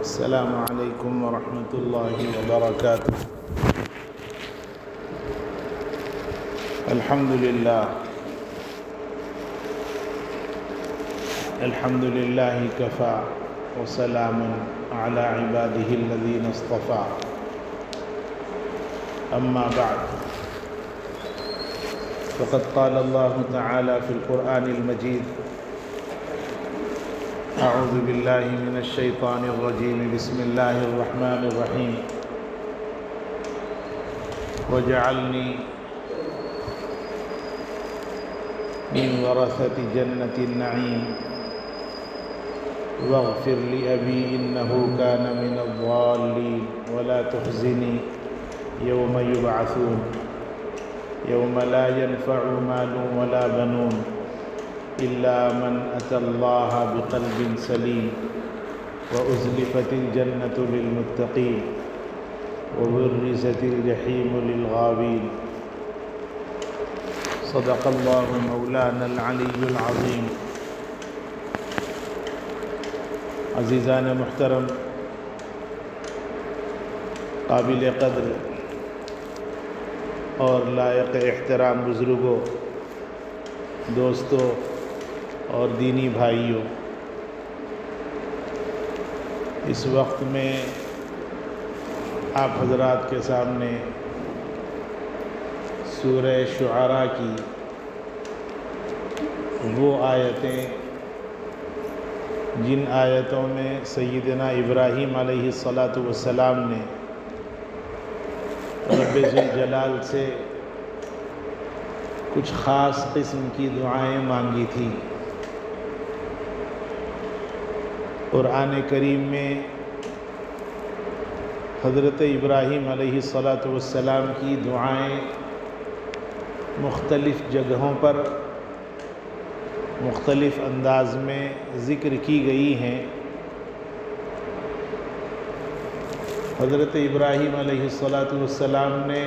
السلام علیکم ورحمۃ اللہ وبرکاتہ۔ الحمد للہ کفا وسلام علی عبادہ الذین اصطفى، اما بعد فقد قال اللہ تعالی فی القرآن المجید: اعوذ باللہ من الشیطان الرجیم، بسم اللہ الرحمن الرحیم، وجعلنی من ورثۃ جنۃ النعیم واغفر لأبی انہ کان من الضالین ولا تخزنی یوم یبعثون یوم لا ينفع مال ولا بنون إلا من أتى الله بقلب سليم وأزلفت الجنة للمتقين وبرزت الجحيم للغاوين۔ صدق الله مولانا العلي العظيم۔ عزیزان محترم، قابل قدر اور لائق احترام بزرگوں، دوستوں اور دینی بھائیوں، اس وقت میں آپ حضرات کے سامنے سورہ شعراء کی وہ آیتیں جن آیتوں میں سیدنا ابراہیم علیہ السلام نے رب ذوالجلال سے کچھ خاص قسم کی دعائیں مانگی تھی۔ قرآن کریم میں حضرت ابراہیم علیہ السلام کی دعائیں مختلف جگہوں پر مختلف انداز میں ذکر کی گئی ہیں۔ حضرت ابراہیم علیہ السلام نے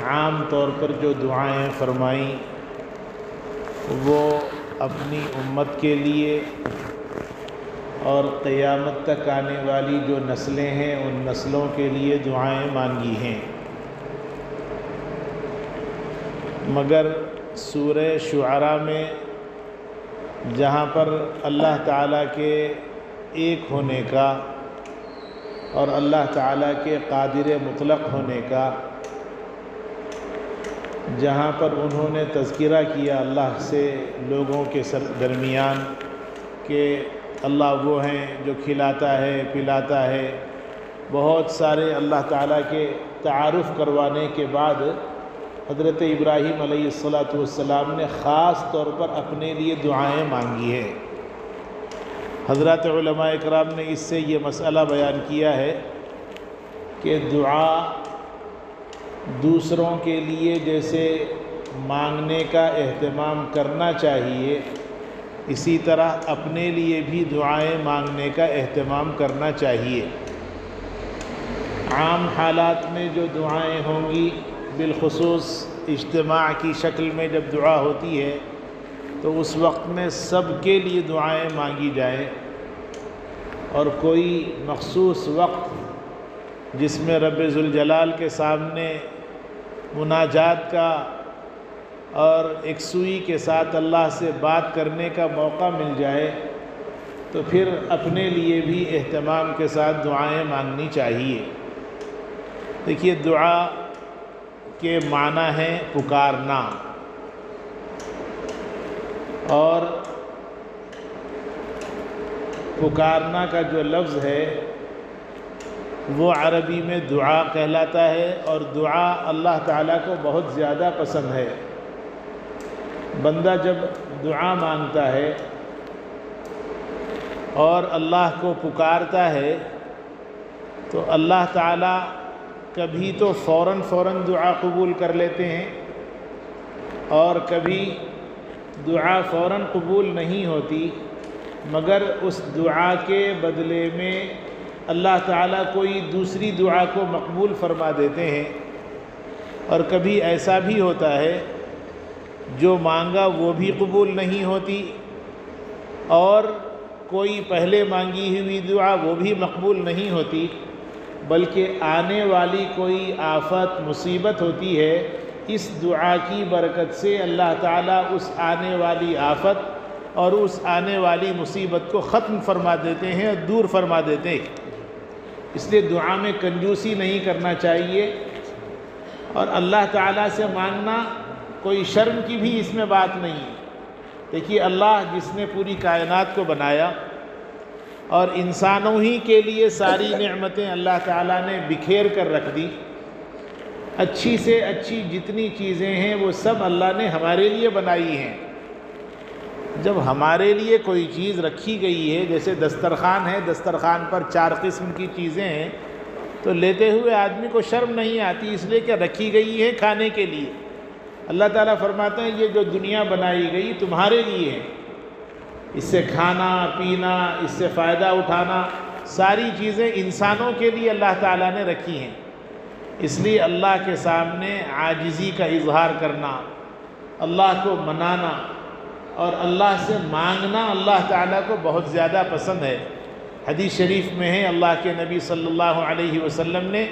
عام طور پر جو دعائیں فرمائیں وہ اپنی امت کے لیے اور قیامت تک آنے والی جو نسلیں ہیں ان نسلوں کے لیے دعائیں مانگی ہیں، مگر سورہ شعراء میں جہاں پر اللہ تعالیٰ کے ایک ہونے کا اور اللہ تعالیٰ کے قادر مطلق ہونے کا، جہاں پر انہوں نے تذکرہ کیا اللہ سے لوگوں کے درمیان کہ اللہ وہ ہیں جو کھلاتا ہے پلاتا ہے، بہت سارے اللہ تعالیٰ کے تعارف کروانے کے بعد حضرت ابراہیم علیہ السلام نے خاص طور پر اپنے لیے دعائیں مانگی ہیں۔ حضرات علماء اکرام نے اس سے یہ مسئلہ بیان کیا ہے کہ دعا دوسروں کے لیے جیسے مانگنے کا اہتمام کرنا چاہیے، اسی طرح اپنے لیے بھی دعائیں مانگنے کا اہتمام کرنا چاہیے۔ عام حالات میں جو دعائیں ہوں گی، بالخصوص اجتماع کی شکل میں جب دعا ہوتی ہے تو اس وقت میں سب کے لیے دعائیں مانگی جائیں، اور کوئی مخصوص وقت جس میں رب ذوالجلال کے سامنے مناجات کا اور یکسوئی کے ساتھ اللہ سے بات کرنے کا موقع مل جائے تو پھر اپنے لیے بھی اہتمام کے ساتھ دعائیں مانگنی چاہیے۔ دیکھیے، دعا کے معنی ہے پکارنا، اور پکارنا کا جو لفظ ہے وہ عربی میں دعا کہلاتا ہے، اور دعا اللہ تعالیٰ کو بہت زیادہ پسند ہے۔ بندہ جب دعا مانگتا ہے اور اللہ کو پکارتا ہے تو اللہ تعالیٰ کبھی تو فوراً دعا قبول کر لیتے ہیں، اور کبھی دعا فوراً قبول نہیں ہوتی، مگر اس دعا کے بدلے میں اللہ تعالیٰ کوئی دوسری دعا کو مقبول فرما دیتے ہیں۔ اور کبھی ایسا بھی ہوتا ہے جو مانگا وہ بھی قبول نہیں ہوتی، اور کوئی پہلے مانگی ہوئی دعا وہ بھی مقبول نہیں ہوتی، بلکہ آنے والی کوئی آفت مصیبت ہوتی ہے، اس دعا کی برکت سے اللہ تعالیٰ اس آنے والی آفت اور اس آنے والی مصیبت کو ختم فرما دیتے ہیں اور دور فرما دیتے ہیں۔ اس لیے دعا میں کنجوسی نہیں کرنا چاہیے، اور اللہ تعالیٰ سے مانگنا کوئی شرم کی بھی اس میں بات نہیں ہے۔ دیکھیے، اللہ جس نے پوری کائنات کو بنایا اور انسانوں ہی کے لیے ساری نعمتیں اللہ تعالیٰ نے بکھیر کر رکھ دی، اچھی سے اچھی جتنی چیزیں ہیں وہ سب اللہ نے ہمارے لیے بنائی ہیں۔ جب ہمارے لیے کوئی چیز رکھی گئی ہے، جیسے دسترخوان ہے، دسترخوان پر 4 قسم کی چیزیں ہیں، تو لیتے ہوئے آدمی کو شرم نہیں آتی، اس لیے کہ رکھی گئی ہے کھانے کے لیے۔ اللہ تعالیٰ فرماتے ہیں یہ جو دنیا بنائی گئی تمہارے لیے ہے، اس سے کھانا پینا، اس سے فائدہ اٹھانا، ساری چیزیں انسانوں کے لیے اللہ تعالیٰ نے رکھی ہیں۔ اس لیے اللہ کے سامنے عاجزی کا اظہار کرنا، اللہ کو منانا اور اللہ سے مانگنا اللہ تعالیٰ کو بہت زیادہ پسند ہے۔ حدیث شریف میں ہے، اللہ کے نبی صلی اللہ علیہ وسلم نے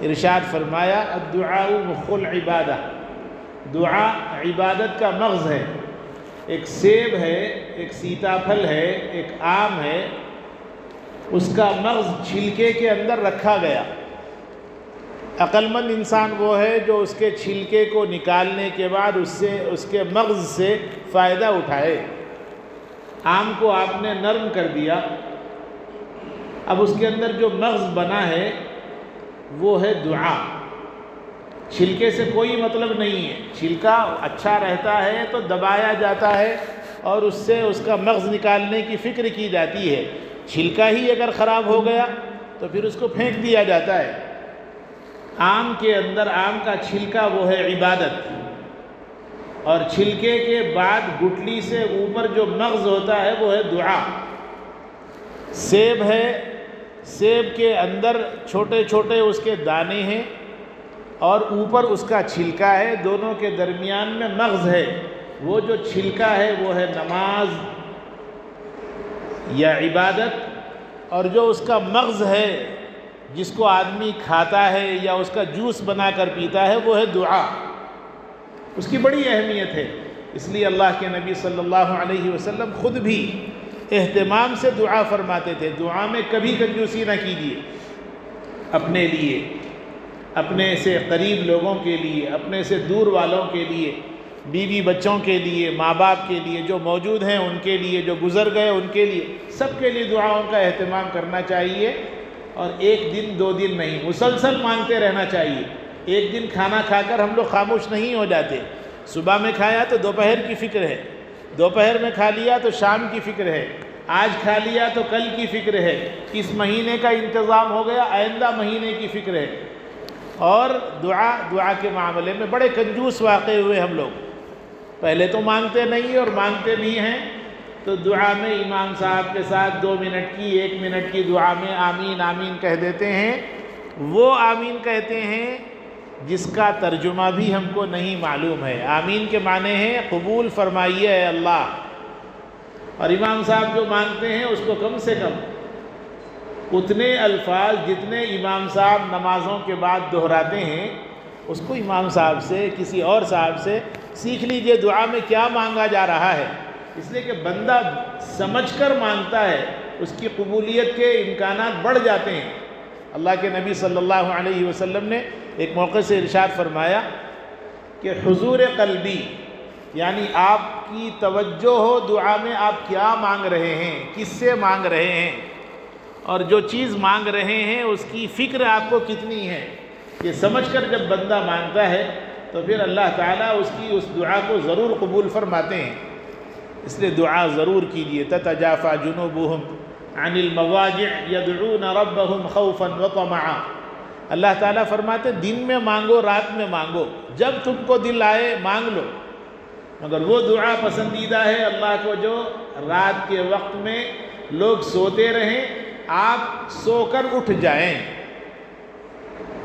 ارشاد فرمایا، الدعاء مخ العبادہ، دعا عبادت کا مغز ہے۔ ایک سیب ہے، ایک سیتا پھل ہے، ایک آم ہے، اس کا مغز چھلکے کے اندر رکھا گیا۔ عقل مند انسان وہ ہے جو اس کے چھلکے کو نکالنے کے بعد اس کے مغز سے فائدہ اٹھائے۔ آم کو آپ نے نرم کر دیا، اب اس کے اندر جو مغز بنا ہے وہ ہے دعا۔ چھلکے سے کوئی مطلب نہیں ہے، چھلکا اچھا رہتا ہے تو دبایا جاتا ہے اور اس سے اس کا مغز نکالنے کی فکر کی جاتی ہے۔ چھلکا ہی اگر خراب ہو گیا تو پھر اس کو پھینک دیا جاتا ہے۔ آم کے اندر آم کا چھلکا وہ ہے عبادت، اور چھلکے کے بعد گٹلی سے اوپر جو مغز ہوتا ہے وہ ہے دعا۔ سیب ہے، سیب کے اندر چھوٹے چھوٹے اس کے دانے ہیں اور اوپر اس کا چھلکا ہے، دونوں کے درمیان میں مغز ہے۔ وہ جو چھلکا ہے وہ ہے نماز یا عبادت، اور جو اس کا مغز ہے جس کو آدمی کھاتا ہے یا اس کا جوس بنا کر پیتا ہے وہ ہے دعا۔ اس کی بڑی اہمیت ہے، اس لیے اللہ کے نبی صلی اللہ علیہ وسلم خود بھی اہتمام سے دعا فرماتے تھے۔ دعا میں کبھی کنجوسی نہ کیجیے، اپنے لیے، اپنے سے قریب لوگوں کے لیے، اپنے سے دور والوں کے لیے، بیوی بچوں کے لیے، ماں باپ کے لیے، جو موجود ہیں ان کے لیے، جو گزر گئے ان کے لیے، سب کے لیے دعاؤں کا اہتمام کرنا چاہیے۔ اور ایک دن 2 دن نہیں، مسلسل مانگتے رہنا چاہیے۔ ایک دن کھانا کھا کر ہم لوگ خاموش نہیں ہو جاتے۔ صبح میں کھایا تو دوپہر کی فکر ہے، دوپہر میں کھا لیا تو شام کی فکر ہے، آج کھا لیا تو کل کی فکر ہے، اس مہینے کا انتظام ہو گیا، آئندہ مہینے کی فکر ہے۔ اور دعا کے معاملے میں بڑے کنجوس واقع ہوئے ہم لوگ، پہلے تو مانگتے نہیں اور مانگتے بھی ہیں، تو دعا میں امام صاحب کے ساتھ 2 منٹ کی 1 منٹ کی دعا میں آمین آمین کہہ دیتے ہیں۔ وہ آمین کہتے ہیں جس کا ترجمہ بھی ہم کو نہیں معلوم ہے۔ آمین کے معنی ہے قبول فرمائیے اے اللہ، اور امام صاحب جو مانگتے ہیں اس کو کم سے کم اتنے الفاظ جتنے امام صاحب نمازوں کے بعد دہراتے ہیں، اس کو امام صاحب سے، کسی اور صاحب سے سیکھ لیجئے دعا میں کیا مانگا جا رہا ہے۔ اس لیے کہ بندہ سمجھ کر مانگتا ہے، اس کی قبولیت کے امکانات بڑھ جاتے ہیں۔ اللہ کے نبی صلی اللہ علیہ وسلم نے ایک موقع سے ارشاد فرمایا کہ حضور قلبی، یعنی آپ کی توجہ ہو دعا میں، آپ کیا مانگ رہے ہیں، کس سے مانگ رہے ہیں، اور جو چیز مانگ رہے ہیں اس کی فکر آپ کو کتنی ہے۔ یہ سمجھ کر جب بندہ مانگتا ہے تو پھر اللہ تعالیٰ اس کی اس دعا کو ضرور قبول فرماتے ہیں۔ اس لیے دعا ضرور کیجیے۔ تتجافى جنوبهم عن المضاجع يدعون ربهم خوفا وطمعا۔ اللہ تعالیٰ فرماتے دن میں مانگو، رات میں مانگو، جب تم کو دل آئے مانگ لو، مگر وہ دعا پسندیدہ ہے اللہ کو جو رات کے وقت میں لوگ سوتے رہیں، آپ سو کر اٹھ جائیں۔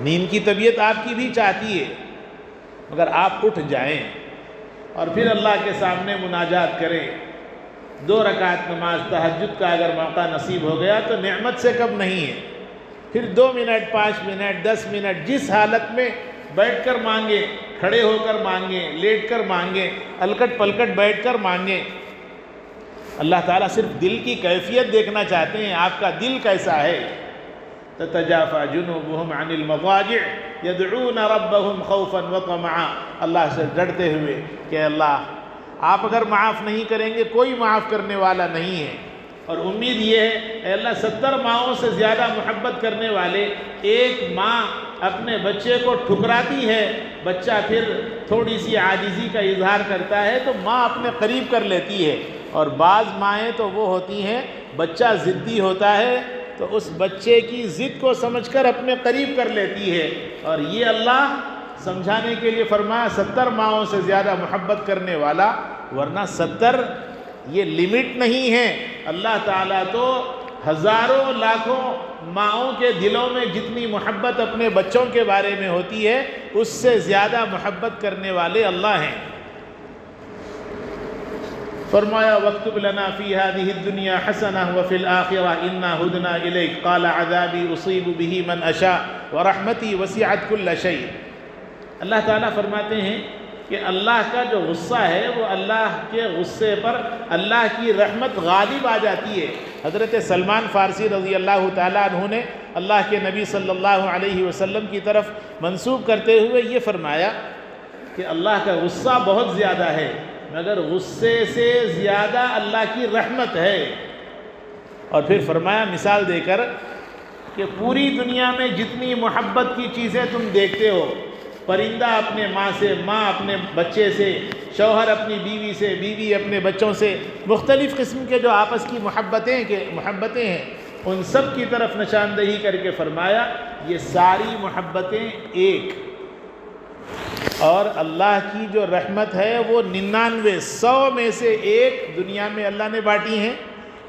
نیند کی طبیعت آپ کی بھی چاہتی ہے، مگر آپ اٹھ جائیں اور پھر اللہ کے سامنے مناجات کریں، 2 رکعت نماز تہجد کا اگر موقع نصیب ہو گیا تو نعمت سے کم نہیں ہے. پھر 2 منٹ 5 منٹ 10 منٹ جس حالت میں بیٹھ کر مانگیں، کھڑے ہو کر مانگیں، لیٹ کر مانگیں، الکٹ پلکٹ بیٹھ کر مانگیں. اللہ تعالیٰ صرف دل کی کیفیت دیکھنا چاہتے ہیں، آپ کا دل کیسا ہے. تتجافى جنوبهم عن المضاجع يدعون ربهم خوفا وطمعا. اللہ سے ڈرتے ہوئے کہ اللہ آپ اگر معاف نہیں کریں گے کوئی معاف کرنے والا نہیں ہے. اور امید یہ ہے اے اللہ 70 ماؤں سے زیادہ محبت کرنے والے ایک ماں اپنے بچے کو ٹھکراتی ہے، بچہ پھر تھوڑی سی عاجزی کا اظہار کرتا ہے تو ماں اپنے قریب کر لیتی ہے. اور بعض مائیں تو وہ ہوتی ہیں بچہ ضدی ہوتا ہے تو اس بچے کی ضد کو سمجھ کر اپنے قریب کر لیتی ہے. اور یہ اللہ سمجھانے کے لیے فرمایا 70 ماؤں سے زیادہ محبت کرنے والا، ورنہ 70 یہ لمٹ نہیں ہے. اللہ تعالیٰ تو ہزاروں لاکھوں ماؤں کے دلوں میں جتنی محبت اپنے بچوں کے بارے میں ہوتی ہے اس سے زیادہ محبت کرنے والے اللہ ہیں. فرمایا وَاكْتُبْ لَنَا فِي هَذِهِ الدُّنْيَا حَسَنَةً وَفِي الْآخِرَةِ إِنَّا هُدْنَا إِلَيْكَ قَالَ عَذَابِي أُصِيبُ بِهِ مَنْ أَشَاءُ وَرَحْمَتِي وَسِعَتْ كُلَّ شَيْءٍ. اللہ تعالیٰ فرماتے ہیں کہ اللہ کا جو غصہ ہے وہ اللہ کے غصے پر اللہ کی رحمت غالب آ جاتی ہے. حضرت سلمان فارسی رضی اللہ تعالیٰ عنہ نے اللہ کے نبی صلی اللہ علیہ وسلم کی طرف منسوب کرتے ہوئے یہ فرمایا کہ اللہ کا غصہ بہت زیادہ ہے مگر غصے سے زیادہ اللہ کی رحمت ہے. اور پھر فرمایا مثال دے کر کہ پوری دنیا میں جتنی محبت کی چیزیں تم دیکھتے ہو، پرندہ اپنے ماں سے، ماں اپنے بچے سے، شوہر اپنی بیوی سے، بیوی اپنے بچوں سے، مختلف قسم کے جو آپس کی محبتیں ہیں ان سب کی طرف نشاندہی کر کے فرمایا یہ ساری محبتیں ایک. اور اللہ کی جو رحمت ہے وہ 99 100 میں سے ایک دنیا میں اللہ نے بانٹی ہیں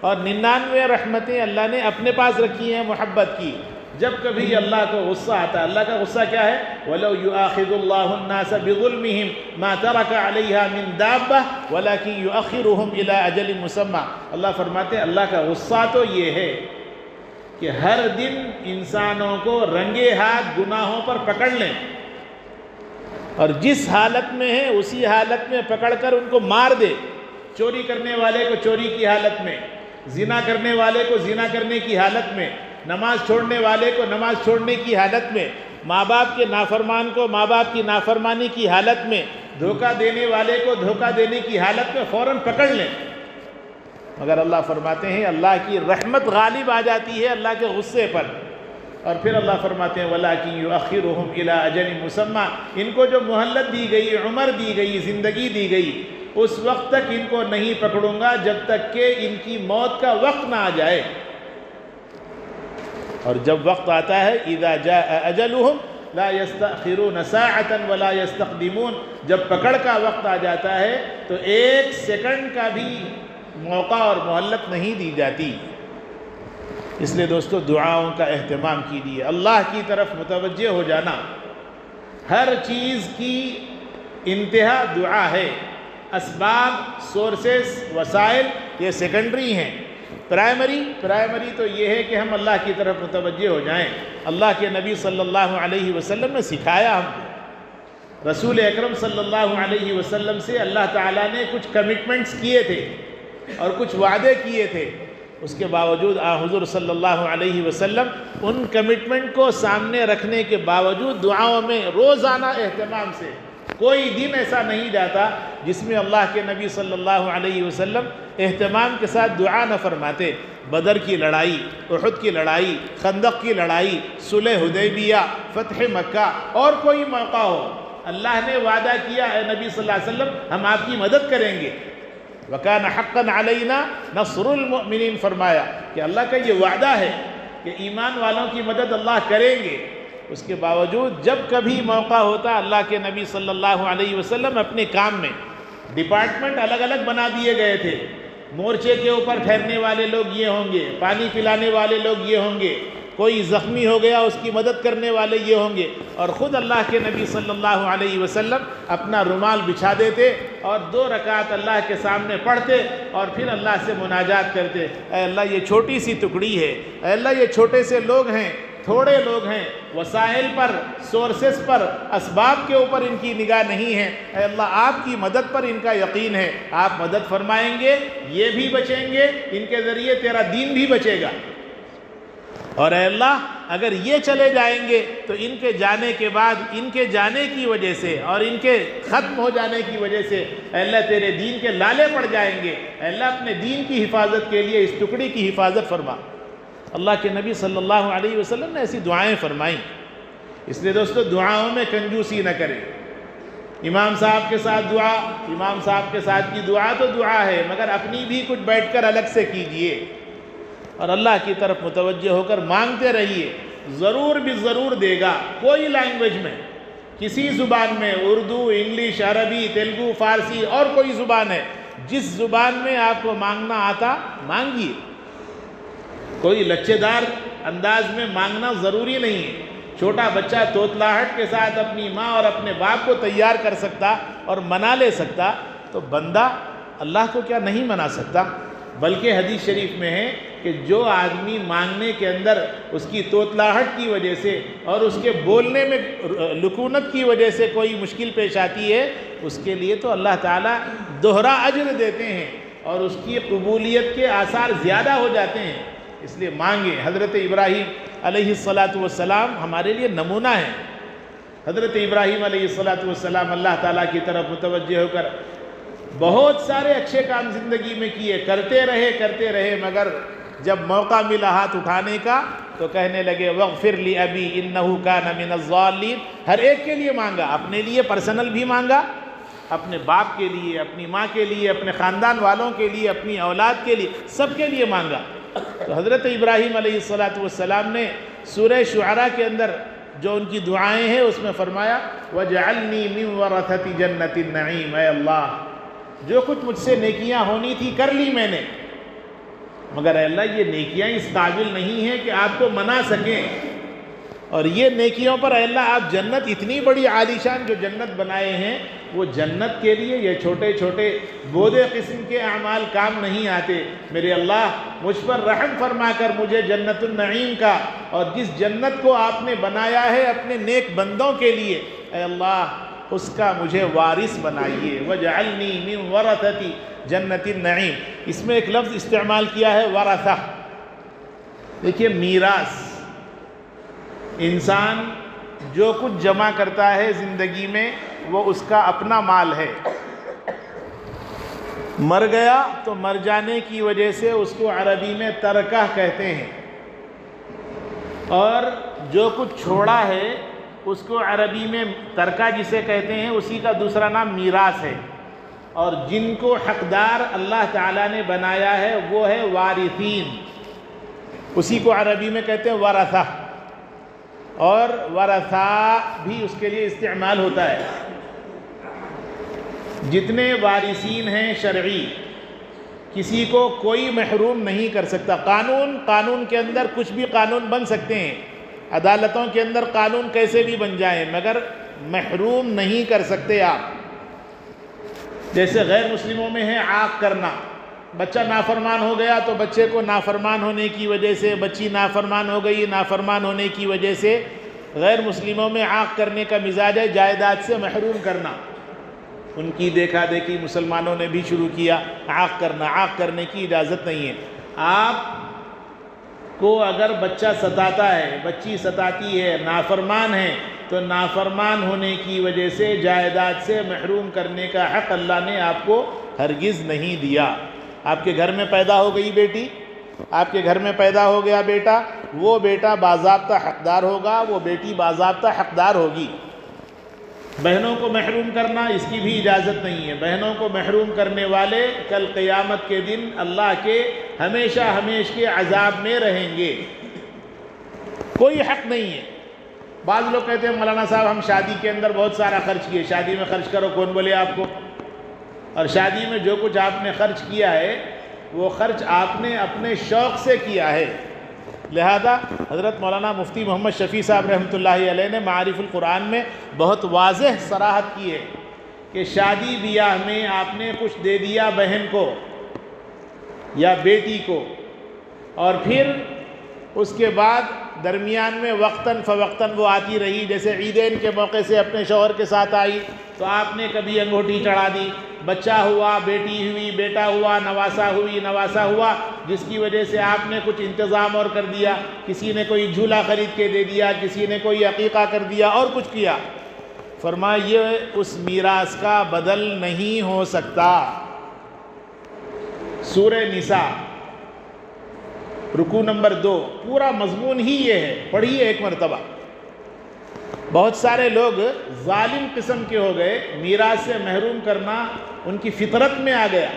اور 99 رحمتیں اللہ نے اپنے پاس رکھی ہیں محبت کی. جب کبھی اللہ کو غصہ آتا ہے، اللہ کا غصہ کیا ہے؟ وَلَوْ يُؤَاخِذُ اللَّهُ النَّاسَ بِظُلْمِهِمْ مَا تَرَكَ عَلَيْهَا مِن دَابَّةٍ وَلَكِنْ يُؤَخِّرُهُمْ إِلَىٰ أَجَلٍ مُّسَمًّى. اللہ فرماتے ہیں اللہ کا غصہ تو یہ ہے کہ ہر دن انسانوں کو رنگے ہاتھ گناہوں پر پکڑ لیں اور جس حالت میں ہے اسی حالت میں پکڑ کر ان کو مار دے. چوری کرنے والے کو چوری کی حالت میں، زنا کرنے والے کو زنا کرنے کی حالت میں، نماز چھوڑنے والے کو نماز چھوڑنے کی حالت میں، ماں باپ کے نافرمان کو ماں باپ کی نافرمانی کی حالت میں، دھوکہ دینے والے کو دھوکہ دینے کی حالت میں فوراً پکڑ لیں. مگر اللہ فرماتے ہیں اللہ کی رحمت غالب آ جاتی ہے اللہ کے غصے پر. اور پھر اللہ فرماتے ہیں وَلَكِنْ يُؤَخِّرُهُمْ إِلَىٰ أَجَلٍ مُّسَمًّى. ان کو جو مہلت دی گئی، عمر دی گئی، زندگی دی گئی، اس وقت تک ان کو نہیں پکڑوں گا جب تک کہ ان کی موت کا وقت نہ آ جائے. اور جب وقت آتا ہے اذا جاء اجلهم لا يستأخرون ساعة ولا يستقدمون. جب پکڑ کا وقت آ جاتا ہے تو 1 سیکنڈ کا بھی موقع اور مہلت نہیں دی جاتی. اس لیے دوستو دعاؤں کا اہتمام کیجیے، اللہ کی طرف متوجہ ہو جانا. ہر چیز کی انتہا دعا ہے. اسباب، سورسز، وسائل یہ سیکنڈری ہیں. پرائمری تو یہ ہے کہ ہم اللہ کی طرف متوجہ ہو جائیں. اللہ کے نبی صلی اللہ علیہ وسلم نے سکھایا ہم کو. رسول اکرم صلی اللہ علیہ وسلم سے اللہ تعالیٰ نے کچھ کمٹمنٹس کیے تھے اور کچھ وعدے کیے تھے. اس کے باوجود حضور صلی اللہ علیہ وسلم ان کمٹمنٹ کو سامنے رکھنے کے باوجود دعاؤں میں روزانہ اہتمام سے کوئی دن ایسا نہیں جاتا جس میں اللہ کے نبی صلی اللہ علیہ وسلم اہتمام کے ساتھ دعا نہ فرماتے. بدر کی لڑائی، احد کی لڑائی، خندق کی لڑائی، صلح حدیبیہ، فتح مکہ، اور کوئی موقع ہو، اللہ نے وعدہ کیا اے نبی صلی اللہ علیہ وسلم ہم آپ کی مدد کریں گے. وَكَانَ حَقًّا عَلَيْنَا نَصْرُ الْمُؤْمِنِينَ. فرمایا کہ اللہ کا یہ وعدہ ہے کہ ایمان والوں کی مدد اللہ کریں گے. اس کے باوجود جب کبھی موقع ہوتا اللہ کے نبی صلی اللہ علیہ وسلم اپنے کام میں ڈپارٹمنٹ الگ الگ بنا دیے گئے تھے. مورچے کے اوپر ٹھہرنے والے لوگ یہ ہوں گے، پانی پلانے والے لوگ یہ ہوں گے، کوئی زخمی ہو گیا اس کی مدد کرنے والے یہ ہوں گے، اور خود اللہ کے نبی صلی اللہ علیہ وسلم اپنا رومال بچھا دیتے اور 2 رکعت اللہ کے سامنے پڑھتے اور پھر اللہ سے مناجات کرتے، اے اللہ یہ چھوٹی سی ٹکڑی ہے، اے اللہ یہ چھوٹے سے لوگ ہیں، تھوڑے لوگ ہیں، وسائل پر، سورسز پر، اسباب کے اوپر ان کی نگاہ نہیں ہے، اے اللہ آپ کی مدد پر ان کا یقین ہے، آپ مدد فرمائیں گے، یہ بھی بچیں گے، ان کے ذریعے تیرا دین بھی بچے گا، اور اے اللہ اگر یہ چلے جائیں گے تو ان کے جانے کے بعد، ان کے جانے کی وجہ سے اور ان کے ختم ہو جانے کی وجہ سے اے اللہ تیرے دین کے لالے پڑ جائیں گے، اے اللہ اپنے دین کی حفاظت کے لیے اس ٹکڑی کی حفاظت فرما۔ اللہ کے نبی صلی اللہ علیہ وسلم نے ایسی دعائیں فرمائیں، اس لیے دوستو دعاؤں میں کنجوسی نہ کریں۔ امام صاحب کے ساتھ دعا، امام صاحب کے ساتھ کی دعا تو دعا ہے، مگر اپنی بھی کچھ بیٹھ کر الگ سے کیجئے اور اللہ کی طرف متوجہ ہو کر مانگتے رہیے، ضرور بھی ضرور دے گا۔ کوئی لینگویج میں، کسی زبان میں، اردو، انگلش، عربی، تیلگو، فارسی اور کوئی زبان ہے، جس زبان میں آپ کو مانگنا آتا مانگیے، کوئی لچے دار انداز میں مانگنا ضروری نہیں ہے۔ چھوٹا بچہ توتلاہٹ کے ساتھ اپنی ماں اور اپنے باپ کو تیار کر سکتا اور منا لے سکتا، تو بندہ اللہ کو کیا نہیں منا سکتا؟ بلکہ حدیث شریف میں ہے کہ جو آدمی مانگنے کے اندر اس کی توتلاہٹ کی وجہ سے اور اس کے بولنے میں لکونت کی وجہ سے کوئی مشکل پیش آتی ہے، اس کے لیے تو اللہ تعالیٰ دوہرا اجر دیتے ہیں اور اس کی قبولیت کے آثار زیادہ ہو جاتے ہیں۔ اس لیے مانگیں۔ حضرت ابراہیم علیہ السلام ہمارے لیے نمونہ ہیں۔ حضرت ابراہیم علیہ السلام اللہ تعالیٰ کی طرف متوجہ ہو کر بہت سارے اچھے کام زندگی میں کیے، کرتے رہے، مگر جب موقع ملا ہاتھ اٹھانے کا تو کہنے لگے وَاغْفِرْ لِأَبِي إِنَّهُ كَانَ مِنَ الضَّالِّينَ۔ ہر ایک کے لیے مانگا، اپنے لیے پرسنل بھی مانگا، اپنے باپ کے لیے، اپنی ماں کے لیے، اپنے خاندان والوں کے لیے، اپنی اولاد کے لیے، سب کے لیے مانگا۔ تو حضرت ابراہیم علیہ السلام نے سورہ شعراء کے اندر جو ان کی دعائیں ہیں اس میں فرمایا وَجْعَلْنِي مِنْ وَرَثَةِ جَنَّةِ النَّعِيمِ، اے اللہ جو کچھ مجھ سے نیکیاں ہونی تھی کر لی میں نے، مگر اے اللہ یہ نیکیاں اس قابل نہیں ہیں کہ آپ کو منا سکیں، اور یہ نیکیوں پر اے اللہ آپ جنت اتنی بڑی عالیشان جو جنت بنائے ہیں، وہ جنت کے لیے یہ چھوٹے چھوٹے بودے قسم کے اعمال کام نہیں آتے۔ میرے اللہ مجھ پر رحم فرما کر مجھے جنت النعیم کا، اور جس جنت کو آپ نے بنایا ہے اپنے نیک بندوں کے لیے، اے اللہ اس کا مجھے وارث بنائیے۔ وَجْعَلْنِي مِنْ وَرَثَةِ جَنَّةِ النَّعِيمِ۔ اس میں ایک لفظ استعمال کیا ہے ورثہ۔ دیکھیے میراث، انسان جو کچھ جمع کرتا ہے زندگی میں وہ اس کا اپنا مال ہے، مر گیا تو مر جانے کی وجہ سے اس کو عربی میں ترکہ کہتے ہیں، اور جو کچھ چھوڑا ہے اس کو عربی میں ترکہ جسے کہتے ہیں اسی کا دوسرا نام میراث ہے، اور جن کو حقدار اللہ تعالیٰ نے بنایا ہے وہ ہے وارثین، اسی کو عربی میں کہتے ہیں ورثہ، اور ورثہ بھی اس کے لیے استعمال ہوتا ہے۔ جتنے وارثین ہیں شرعی، کسی کو کوئی محروم نہیں کر سکتا۔ قانون کے اندر کچھ بھی قانون بن سکتے ہیں، عدالتوں کے اندر قانون کیسے بھی بن جائیں، مگر محروم نہیں کر سکتے آپ۔ جیسے غیر مسلموں میں ہے عاق کرنا، بچہ نافرمان ہو گیا تو بچے کو نافرمان ہونے کی وجہ سے، بچی نافرمان ہو گئی نافرمان ہونے کی وجہ سے، غیر مسلموں میں عاق کرنے کا مزاج ہے جائیداد سے محروم کرنا۔ ان کی دیکھا دیکھی مسلمانوں نے بھی شروع کیا عاق کرنا۔ عاق کرنے کی اجازت نہیں ہے۔ آپ کو اگر بچہ ستاتا ہے، بچی ستاتی ہے، نافرمان ہے، تو نافرمان ہونے کی وجہ سے جائیداد سے محروم کرنے کا حق اللہ نے آپ کو ہرگز نہیں دیا۔ آپ کے گھر میں پیدا ہو گئی بیٹی، آپ کے گھر میں پیدا ہو گیا بیٹا، وہ بیٹا باضابطہ حقدار ہوگا، وہ بیٹی باضابطہ حقدار ہوگی۔ بہنوں کو محروم کرنا اس کی بھی اجازت نہیں ہے۔ بہنوں کو محروم کرنے والے کل قیامت کے دن اللہ کے ہمیشہ ہمیش کے عذاب میں رہیں گے۔ کوئی حق نہیں ہے۔ بعض لوگ کہتے ہیں مولانا صاحب ہم شادی کے اندر بہت سارا خرچ کیے، شادی میں خرچ کرو، کون بولے آپ کو؟ اور شادی میں جو کچھ آپ نے خرچ کیا ہے وہ خرچ آپ نے اپنے شوق سے کیا ہے، لہذا حضرت مولانا مفتی محمد شفیع صاحب رحمۃ اللہ علیہ نے معارف القرآن میں بہت واضح صراحت کی ہے کہ شادی بیاہ میں آپ نے کچھ دے دیا بہن کو یا بیٹی کو، اور پھر اس کے بعد درمیان میں وقتاً فوقتاً وہ آتی رہی، جیسے عیدین کے موقع سے اپنے شوہر کے ساتھ آئی تو آپ نے کبھی انگوٹھی چڑھا دی، بچہ ہوا، بیٹی ہوئی، بیٹا ہوا، نواسا ہوئی، نواسا ہوا، جس کی وجہ سے آپ نے کچھ انتظام اور کر دیا، کسی نے کوئی جھولا خرید کے دے دیا، کسی نے کوئی عقیقہ کر دیا اور کچھ کیا، فرمایا یہ اس میراث کا بدل نہیں ہو سکتا۔ سورہ نساء رکوع نمبر 2 پورا مضمون ہی یہ ہے، پڑھیے ایک مرتبہ۔ بہت سارے لوگ ظالم قسم کے ہو گئے، میراث سے محروم کرنا ان کی فطرت میں آ گیا،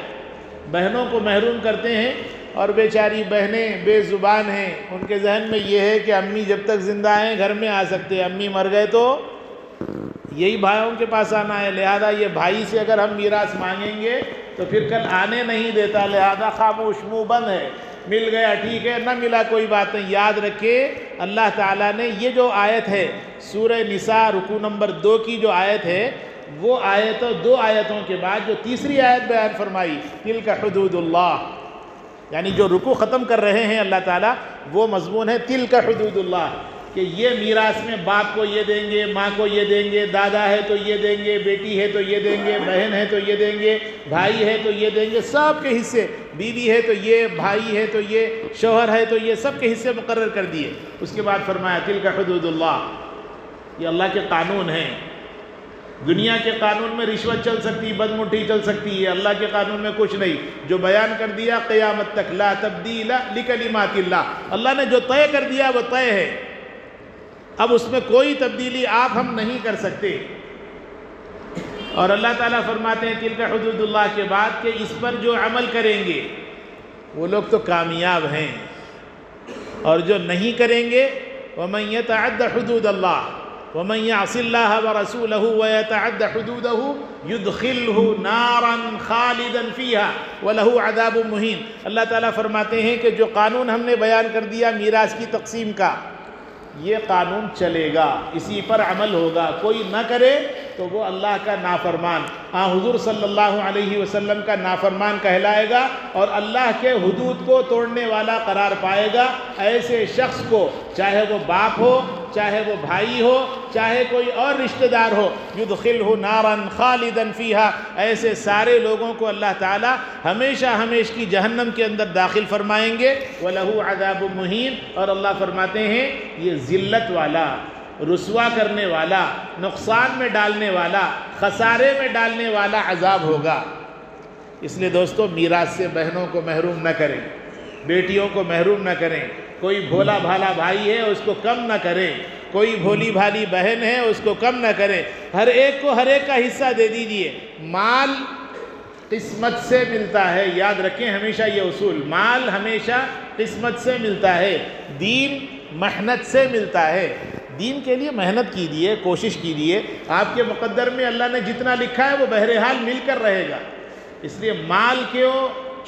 بہنوں کو محروم کرتے ہیں اور بیچاری بہنیں بے زبان ہیں، ان کے ذہن میں یہ ہے کہ امی جب تک زندہ ہیں گھر میں آ سکتے ہیں، امی مر گئے تو یہی بھائیوں کے پاس آنا ہے، لہذا یہ بھائی سے اگر ہم میراث مانگیں گے تو پھر کل آنے نہیں دیتا، لہذا خاموش منہ بند ہے، مل گیا ٹھیک ہے، نہ ملا کوئی بات نہیں۔ یاد رکھے اللہ تعالیٰ نے یہ جو آیت ہے سورہ نساء رکوع نمبر 2 کی جو آیت ہے، وہ آیت 2 آیتوں کے بعد جو تیسری آیت بیان فرمائی تلک حدود اللہ، یعنی جو رکوع ختم کر رہے ہیں اللہ تعالیٰ وہ مضمون ہے تلک حدود اللہ، کہ یہ میراث میں باپ کو یہ دیں گے، ماں کو یہ دیں گے، دادا ہے تو یہ دیں گے، بیٹی ہے تو یہ دیں گے، بہن ہے تو یہ دیں گے، بھائی ہے تو یہ دیں گے، سب کے حصے، بیوی ہے تو یہ، بھائی ہے تو یہ، شوہر ہے تو یہ، سب کے حصے مقرر کر دیے۔ اس کے بعد فرمایا تلک حدود اللہ، یہ اللہ کے قانون ہیں۔ دنیا کے قانون میں رشوت چل سکتی، بدمٹھی چل سکتی ہے، اللہ کے قانون میں کچھ نہیں، جو بیان کر دیا قیامت تک لا تبدیل لکلمات اللہ، اللہ نے جو طے کر دیا وہ طے ہے، اب اس میں کوئی تبدیلی آپ ہم نہیں کر سکتے۔ اور اللہ تعالیٰ فرماتے ہیں تلک حدود اللہ کے بعد کہ اس پر جو عمل کریں گے وہ لوگ تو کامیاب ہیں، اور جو نہیں کریں گے وَمَن يَتَعَدَّ حُدُودَ اللَّهِ وَمَن يَعْصِ اللَّهَ وَرَسُولَهُ وَيَتَعَدَّ حُدُودَهُ يُدْخِلْهُ نَارًا خَالِدًا فِيهَا وَلَهُ عَذَابٌ مُهِينٌ۔ اللہ تعالیٰ فرماتے ہیں کہ جو قانون ہم نے بیان کر دیا میراث کی تقسیم کا، یہ قانون چلے گا، اسی پر عمل ہوگا، کوئی نہ کرے تو وہ اللہ کا نافرمان، حضور صلی اللہ علیہ وسلم کا نافرمان کہلائے گا اور اللہ کے حدود کو توڑنے والا قرار پائے گا۔ ایسے شخص کو چاہے وہ باپ ہو، چاہے وہ بھائی ہو، چاہے کوئی اور رشتہ دار ہو، یدخلہ نارا خالدا فیہا، ایسے سارے لوگوں کو اللہ تعالی ہمیشہ ہمیش کی جہنم کے اندر داخل فرمائیں گے۔ وَلَهُ عَذَابٌ مُهِينٌ، اور اللہ فرماتے ہیں یہ ذلت والا، رسوا کرنے والا، نقصان میں ڈالنے والا، خسارے میں ڈالنے والا عذاب ہوگا۔ اس لیے دوستو میراث سے بہنوں کو محروم نہ کریں، بیٹیوں کو محروم نہ کریں، کوئی بھولا بھالا بھائی ہے اس کو کم نہ کریں، کوئی بھولی بھالی بہن ہے اس کو کم نہ کریں، ہر ایک کو ہر ایک کا حصہ دے دیجئے۔ مال قسمت سے ملتا ہے، یاد رکھیں ہمیشہ یہ اصول، مال ہمیشہ قسمت سے ملتا ہے، دین محنت سے ملتا ہے۔ دین کے لیے محنت کیجیے، کوشش کیجیے، آپ کے مقدر میں اللہ نے جتنا لکھا ہے وہ بہرحال مل کر رہے گا۔ اس لیے مال کیوں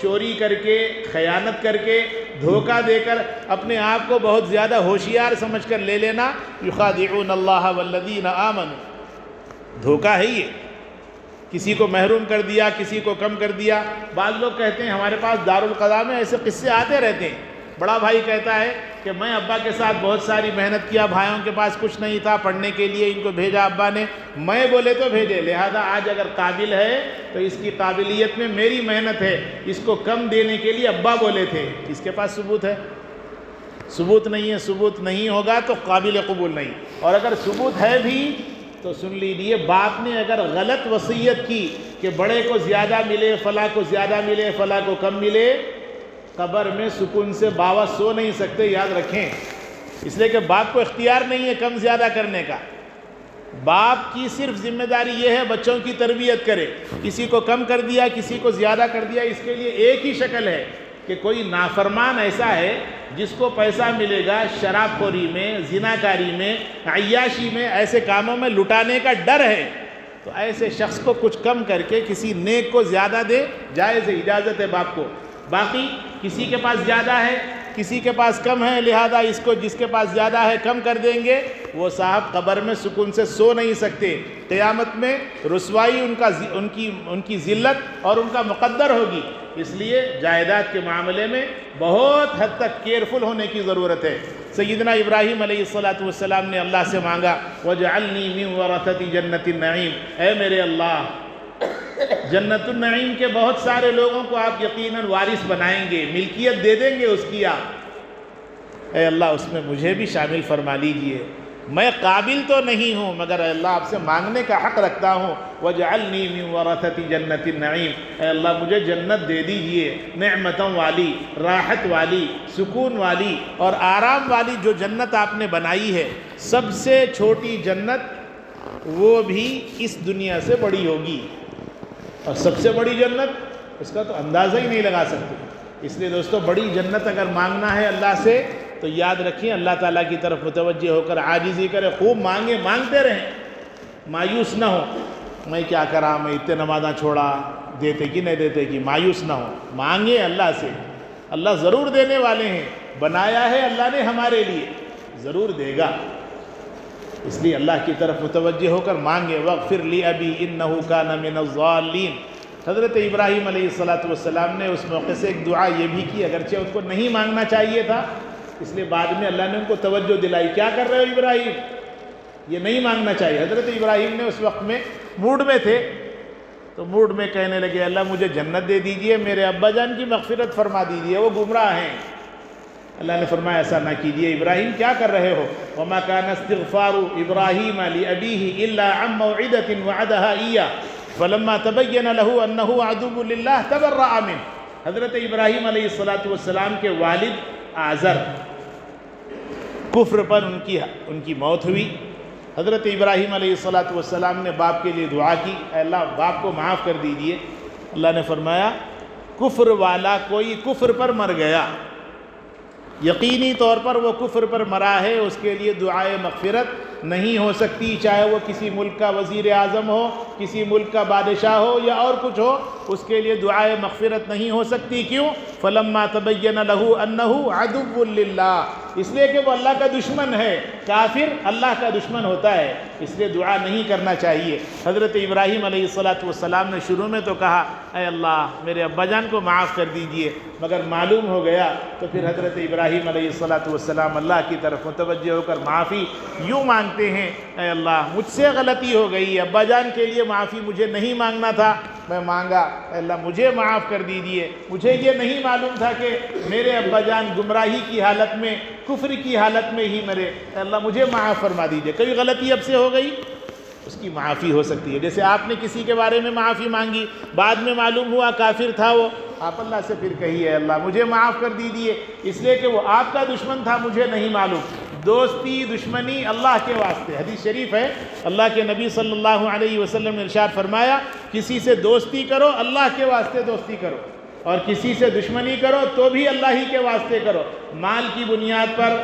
چوری کر کے، خیانت کر کے، دھوکہ دے کر اپنے آپ کو بہت زیادہ ہوشیار سمجھ کر لے لینا؟ یخادعون اللہ والذین آمنوا، دھوکہ ہے یہ، کسی کو محروم کر دیا، کسی کو کم کر دیا۔ بعض لوگ کہتے ہیں ہمارے پاس دارالقضا میں ایسے قصے آتے رہتے ہیں، بڑا بھائی کہتا ہے کہ میں ابا کے ساتھ بہت ساری محنت کیا، بھائیوں کے پاس کچھ نہیں تھا پڑھنے کے لیے، ان کو بھیجا ابا نے، میں بولے تو بھیجے، لہذا آج اگر قابل ہے تو اس کی قابلیت میں میری محنت ہے، اس کو کم دینے کے لیے ابا بولے تھے۔ اس کے پاس ثبوت ہے؟ ثبوت نہیں ہے، ثبوت نہیں ہوگا تو قابل قبول نہیں، اور اگر ثبوت ہے بھی تو سن لیجیے، باپ نے اگر غلط وصیت کی کہ بڑے کو زیادہ ملے، فلاں کو زیادہ ملے، فلاں کو کم ملے، قبر میں سکون سے باوا سو نہیں سکتے، یاد رکھیں، اس لیے کہ باپ کو اختیار نہیں ہے کم زیادہ کرنے کا۔ باپ کی صرف ذمہ داری یہ ہے بچوں کی تربیت کرے، کسی کو کم کر دیا، کسی کو زیادہ کر دیا، اس کے لیے ایک ہی شکل ہے کہ کوئی نافرمان ایسا ہے جس کو پیسہ ملے گا شراب خوری میں، زناکاری میں، عیاشی میں، ایسے کاموں میں لٹانے کا ڈر ہے، تو ایسے شخص کو کچھ کم کر کے کسی نیک کو زیادہ دے، جائز ہے، اجازت ہے باپ کو۔ باقی کسی کے پاس زیادہ ہے کسی کے پاس کم ہے لہذا اس کو جس کے پاس زیادہ ہے کم کر دیں گے، وہ صاحب قبر میں سکون سے سو نہیں سکتے، قیامت میں رسوائی ان کی ذلت اور ان کا مقدر ہوگی۔ اس لیے جائیداد کے معاملے میں بہت حد تک کیئرفل ہونے کی ضرورت ہے۔ سیدنا ابراہیم علیہ السلام نے اللہ سے مانگا وَجْعَلْنِي مِن وَرَثَةِ جَنَّةِ النَّعِيمِ، اے میرے اللہ جنت النعیم کے بہت سارے لوگوں کو آپ یقیناً وارث بنائیں گے، ملکیت دے دیں گے اس کی آپ، اے اللہ اس میں مجھے بھی شامل فرما لیجئے۔ میں قابل تو نہیں ہوں مگر اے اللہ آپ سے مانگنے کا حق رکھتا ہوں، وَجْعَلْنِي مِن وَرَثَةِ جَنَّةِ النَّعِيمِ، اے اللہ مجھے جنت دے دیجئے، نعمتوں والی، راحت والی، سکون والی اور آرام والی جو جنت آپ نے بنائی ہے، سب سے چھوٹی جنت وہ بھی اس دنیا سے بڑی ہوگی، اور سب سے بڑی جنت اس کا تو اندازہ ہی نہیں لگا سکتے۔ اس لیے دوستو بڑی جنت اگر مانگنا ہے اللہ سے تو یاد رکھیں اللہ تعالیٰ کی طرف متوجہ ہو کر عاجزی کریں، خوب مانگیں، مانگتے رہیں، مایوس نہ ہو میں کیا کرا، میں اتنے نمازاں چھوڑا، دیتے کہ نہیں دیتے کہ، مایوس نہ ہو، مانگیں اللہ سے، اللہ ضرور دینے والے ہیں، بنایا ہے اللہ نے ہمارے لیے، ضرور دے گا۔ اس لیے اللہ کی طرف متوجہ ہو کر مانگے، وَاغْفِرْ لِي أَبِي إِنَّهُ كَانَ مِنَ الضَّالِّينَ۔ حضرت ابراہیم علیہ السلام نے اس موقع سے ایک دعا یہ بھی کی، اگرچہ اس کو نہیں مانگنا چاہیے تھا، اس لیے بعد میں اللہ نے ان کو توجہ دلائی، کیا کر رہے ہو ابراہیم، یہ نہیں مانگنا چاہیے۔ حضرت ابراہیم نے اس وقت میں موڈ میں تھے، تو موڈ میں کہنے لگے اللہ مجھے جنت دے دیجئے، میرے ابا جان کی مغفرت فرما دیجئے، وہ گمراہ ہیں۔ اللہ نے فرمایا ایسا نہ کیجئے، ابراہیم کیا کر رہے ہو؟ وَمَا كَانَ اسْتِغْفَارُ إِبْرَاهِيمَ لِأَبِيهِ إِلَّا عَن مَّوْعِدَةٍ وَعَدَهَا إِيَّاهُ فَلَمَّا تَبَيَّنَ لَهُ أَنَّهُ عَدُوٌّ لِلَّهِ تَبَرَّأَ مِنْهُ۔ حضرت ابراہیم علیہ السلام کے والد آزر کفر پر ان کی موت ہوئی۔ حضرت ابراہیم علیہ السلام نے باپ کے لیے دعا کی، اے اللہ باپ کو معاف کر دیجئے۔ اللہ نے فرمایا کفر والا کوئی کفر پر مر گیا، یقینی طور پر وہ کفر پر مرا ہے، اس کے لیے دعائے مغفرت نہیں ہو سکتی، چاہے وہ کسی ملک کا وزیر اعظم ہو، کسی ملک کا بادشاہ ہو یا اور کچھ ہو، اس کے لیے دعائے مغفرت نہیں ہو سکتی۔ کیوں؟ فَلَمَّا تَبَيَّنَ لَهُ أَنَّهُ عَدُوٌّ لِلَّهِ، اس لیے کہ وہ اللہ کا دشمن ہے، کافر اللہ کا دشمن ہوتا ہے، اس لیے دعا نہیں کرنا چاہیے۔ حضرت ابراہیم علیہ السلام نے شروع میں تو کہا اے اللہ میرے ابا جان کو معاف کر دیجئے، مگر معلوم ہو گیا تو پھر حضرت ابراہیم علیہ السلام اللہ کی طرف متوجہ ہو کر معافی یوں مانگتے ہیں، اے اللہ مجھ سے غلطی ہو گئی، ابا جان کے لیے معافی مجھے نہیں مانگنا تھا، میں مانگا، اے اللہ مجھے معاف کر دیجئے، مجھے یہ نہیں معلوم تھا کہ میرے ابا جان گمراہی کی حالت میں، کفر کی حالت میں ہی مرے، اے اللہ مجھے معاف فرما دیجئے۔ کوئی غلطی اب سے ہو گئی اس کی معافی ہو سکتی ہے، جیسے آپ نے کسی کے بارے میں معافی مانگی، بعد میں معلوم ہوا کافر تھا وہ، آپ اللہ سے پھر کہیے اللہ مجھے معاف کر دیجئے، اس لیے کہ وہ آپ کا دشمن تھا، مجھے نہیں معلوم۔ دوستی دشمنی اللہ کے واسطے، حدیث شریف ہے اللہ کے نبی صلی اللہ علیہ وسلم نے ارشاد فرمایا کسی سے دوستی کرو اللہ کے واسطے دوستی کرو، اور کسی سے دشمنی کرو تو بھی اللہ ہی کے واسطے کرو۔ مال کی بنیاد پر،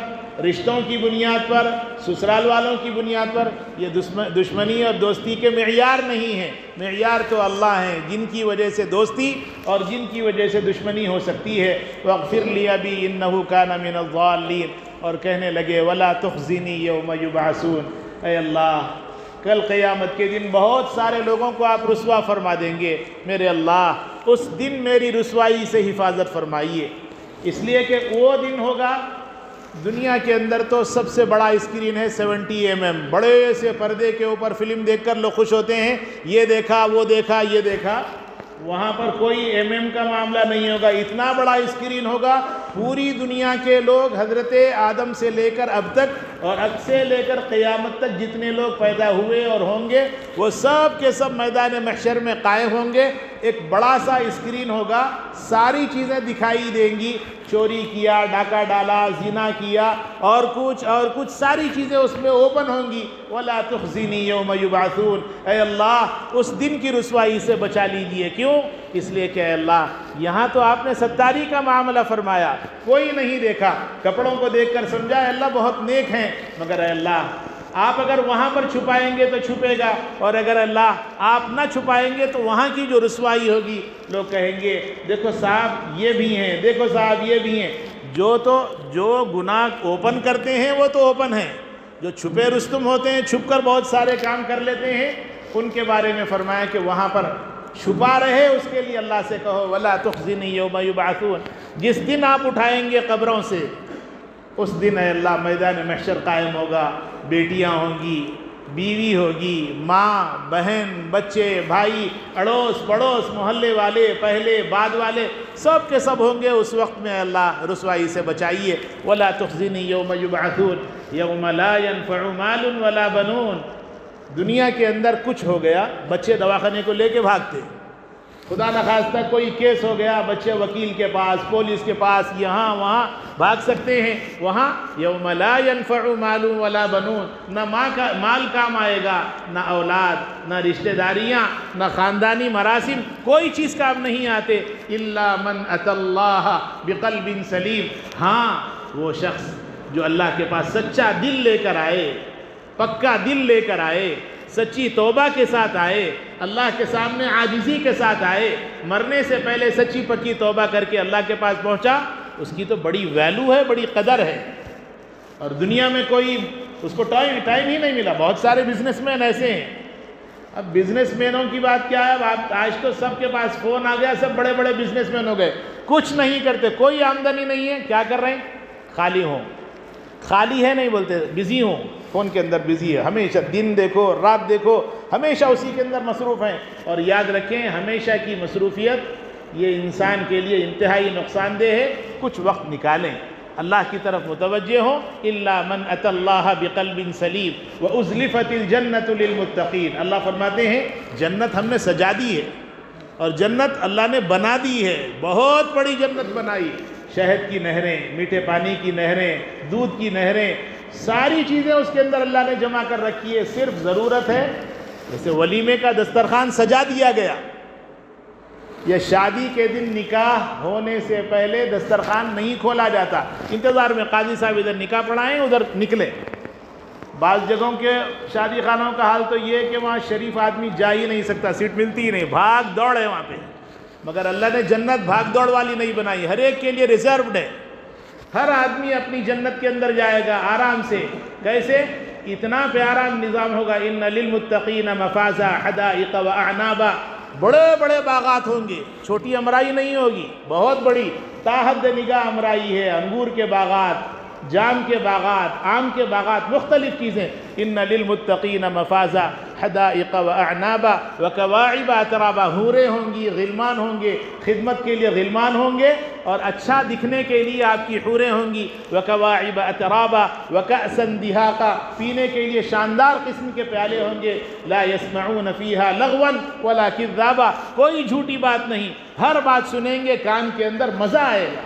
رشتوں کی بنیاد پر، سسرال والوں کی بنیاد پر یہ دشمنی اور دوستی کے معیار نہیں ہیں، معیار تو اللہ ہیں جن کی وجہ سے دوستی اور جن کی وجہ سے دشمنی ہو سکتی ہے۔ وَاغْفِرْ لِي أَبِي إِنَّهُ كَانَ مِنَ الضَّالِّينَ، اور کہنے لگے وَلَا تُخْزِنِي يَوْمَ يُبْعَثُونَ، اے اللہ کل قیامت کے دن بہت سارے لوگوں کو آپ رسوا فرما دیں گے، میرے اللہ اس دن میری رسوائی سے حفاظت فرمائیے، اس لیے کہ وہ دن ہوگا، دنیا کے اندر تو سب سے بڑا اسکرین ہے 70 mm، بڑے سے پردے کے اوپر فلم دیکھ کر لوگ خوش ہوتے ہیں، یہ دیکھا وہ دیکھا یہ دیکھا، وہاں پر کوئی mm کا معاملہ نہیں ہوگا، اتنا بڑا اسکرین ہوگا، پوری دنیا کے لوگ حضرت آدم سے لے کر اب تک اور اب سے لے کر قیامت تک جتنے لوگ پیدا ہوئے اور ہوں گے وہ سب کے سب میدان محشر میں قائم ہوں گے، ایک بڑا سا اسکرین ہوگا، ساری چیزیں دکھائی دیں گی، چوری کیا، ڈاکہ ڈالا، زنا کیا اور کچھ ساری چیزیں اس میں اوپن ہوں گی۔ وَلَا تُخْزِنِي يَوْمَ يُبْعَثُونَ، اے اللہ اس دن کی رسوائی سے بچا لیجئے۔ کیوں؟ اس لیے کہ اے اللہ یہاں تو آپ نے ستاری کا معاملہ فرمایا، کوئی نہیں دیکھا، کپڑوں کو دیکھ کر سمجھا اے اللہ بہت نیک ہیں، مگر اے اللہ آپ اگر وہاں پر چھپائیں گے تو چھپے گا، اور اگر اللہ آپ نہ چھپائیں گے تو وہاں کی جو رسوائی ہوگی، لوگ کہیں گے دیکھو صاحب یہ بھی ہیں، دیکھو صاحب یہ بھی ہیں۔ جو گناہ اوپن کرتے ہیں وہ تو اوپن ہیں، جو چھپے رستم ہوتے ہیں، چھپ کر بہت سارے کام کر لیتے ہیں، ان کے بارے میں فرمایا کہ وہاں پر چھپا رہے، اس کے لیے اللہ سے کہو وَلَا تُخْزِنِي يَوْمَ يُبْعَثُونَ، جس دن آپ اٹھائیں گے قبروں سے اس دن اے اللہ میدان محشر قائم ہوگا، بیٹیاں ہوں گی، بیوی ہوگی، ماں، بہن، بچے، بھائی، اڑوس پڑوس، محلے والے، پہلے بعد والے، سب کے سب ہوں گے، اس وقت میں اللہ رسوائی سے بچائیے۔ وَلَا تُخْزِنِي يَوْمَ يُبْعَثُونَ يَوْمَ لَا يَنفَعُ مَالٌ وَلَا بَنُونَ۔ دنیا کے اندر کچھ ہو گیا، بچے دواخانے کو لے کے بھاگتے، خدا نخواستہ کوئی کیس ہو گیا، بچے وکیل کے پاس، پولیس کے پاس، یہاں وہاں بھاگ سکتے ہیں۔ وہاں یوم لا ينفع مال ولا بنون، نہ مال کام آئے گا، نہ اولاد، نہ رشتہ داریاں، نہ خاندانی مراسم، کوئی چیز کام نہیں آتے۔ الا من اتى اللہ بقلب سلیم، ہاں وہ شخص جو اللہ کے پاس سچا دل لے کر آئے، پکا دل لے کر آئے، سچی توبہ کے ساتھ آئے، اللہ کے سامنے عاجزی کے ساتھ آئے، مرنے سے پہلے سچی پکی توبہ کر کے اللہ کے پاس پہنچا، اس کی تو بڑی ویلو ہے، بڑی قدر ہے۔ اور دنیا میں کوئی اس کو ٹائم ہی نہیں ملا۔ بہت سارے بزنس مین ایسے ہیں، اب بزنس مینوں کی بات کیا ہے، آج تو سب کے پاس فون آ گیا، سب بڑے بڑے بزنس مین ہو گئے، کچھ نہیں کرتے، کوئی آمدنی نہیں ہے، کیا کر رہے ہیں؟ خالی ہوں، خالی ہے نہیں بولتے، بزی ہوں، فون کے اندر بزی ہے، ہمیشہ دن دیکھو رات دیکھو، ہمیشہ اسی کے اندر مصروف ہیں۔ اور یاد رکھیں ہمیشہ کی مصروفیت یہ انسان کے لیے انتہائی نقصان دہ ہے۔ کچھ وقت نکالیں، اللہ کی طرف متوجہ ہوں۔ الا من اتى اللہ بقلب سلیم وازلفت الجنۃ للمتقین، اللہ فرماتے ہیں جنت ہم نے سجا دی ہے، اور جنت اللہ نے بنا دی ہے، بہت بڑی جنت بنائی، شہد کی نہریں، میٹھے پانی کی نہریں، دودھ کی نہریں، ساری چیزیں اس کے اندر اللہ نے جمع کر رکھی ہے، صرف ضرورت ہے جیسے ولیمے کا دسترخوان سجا دیا گیا، یہ شادی کے دن نکاح ہونے سے پہلے دسترخوان نہیں کھولا جاتا، انتظار میں قاضی صاحب ادھر نکاح پڑھائیں ادھر نکلے۔ بعض جگہوں کے شادی خانوں کا حال تو یہ ہے کہ وہاں شریف آدمی جا ہی نہیں سکتا، سیٹ ملتی ہی نہیں، بھاگ دوڑ ہے وہاں پہ۔ مگر اللہ نے جنت بھاگ دوڑ والی نہیں بنائی، ہر ایک کے لیے ریزروڈ ہے، ہر آدمی اپنی جنت کے اندر جائے گا آرام سے۔ کیسے؟ اتنا پیارا نظام ہوگا، ان للمتقین مفازا حدائق واعنابا، بڑے بڑے باغات ہوں گے، چھوٹی امرائی نہیں ہوگی، بہت بڑی تاحد نگاہ امرائی ہے، انگور کے باغات، جام کے باغات، آم کے باغات، مختلف چیزیں۔ ان للمتقین مفازا حدائق واعنابا وکواعب اترابا، حوریں ہوں گی، غلمان ہوں گے، خدمت کے لیے غلمان ہوں گے، اور اچھا دکھنے کے لیے آپ کی حوریں ہوں گی۔ وکواعب اترابا وکأسا دہاقا، پینے کے لیے شاندار قسم کے پیالے ہوں گے۔ لا يسمعون فیہا لغوا ولا کذابا، کوئی جھوٹی بات نہیں، ہر بات سنیں گے، کان کے اندر مزہ آئے گا۔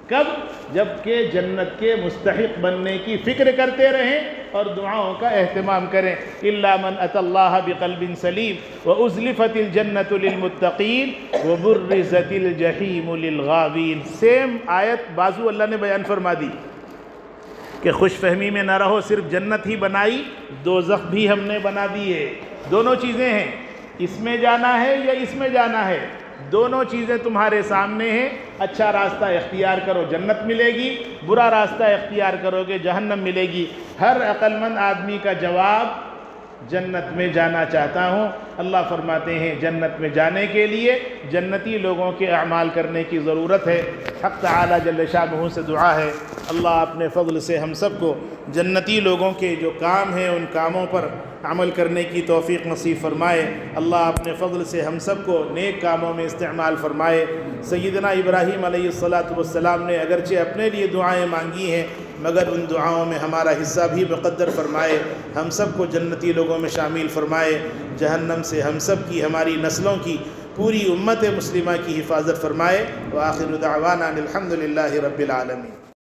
کب؟ جب کہ جنت کے مستحق بننے کی فکر کرتے رہیں اور دعاؤں کا اہتمام کریں۔ الا من اتى اللہ بقلب سلیم وازلفت الجنۃ للمتقین وبرزت الجحیم للغاوین۔ سیم آیت بازو اللہ نے بیان فرما دی کہ خوش فہمی میں نہ رہو، صرف جنت ہی بنائی، دوزخ بھی ہم نے بنا دی ہے۔ دونوں چیزیں ہیں، اس میں جانا ہے یا اس میں جانا ہے، دونوں چیزیں تمہارے سامنے ہیں۔ اچھا راستہ اختیار کرو، جنت ملے گی، برا راستہ اختیار کرو گے، جہنم ملے گی۔ ہر عقل مند آدمی کا جواب جنت میں جانا چاہتا ہوں۔ اللہ فرماتے ہیں جنت میں جانے کے لیے جنتی لوگوں کے اعمال کرنے کی ضرورت ہے۔ حق تعالی جل شانہ سے دعا ہے اللہ اپنے فضل سے ہم سب کو جنتی لوگوں کے جو کام ہیں ان کاموں پر عمل کرنے کی توفیق نصیب فرمائے۔ اللہ اپنے فضل سے ہم سب کو نیک کاموں میں استعمال فرمائے۔ سیدنا ابراہیم علیہ السلام نے اگرچہ اپنے لیے دعائیں مانگی ہیں مگر ان دعاؤں میں ہمارا حصہ بھی مقدر فرمائے، ہم سب کو جنتی لوگوں میں شامل فرمائے، جہنم سے ہم سب کی، ہماری نسلوں کی، پوری امت مسلمہ کی حفاظت فرمائے۔ وآخر دعوانا الحمد للہ رب العالمین۔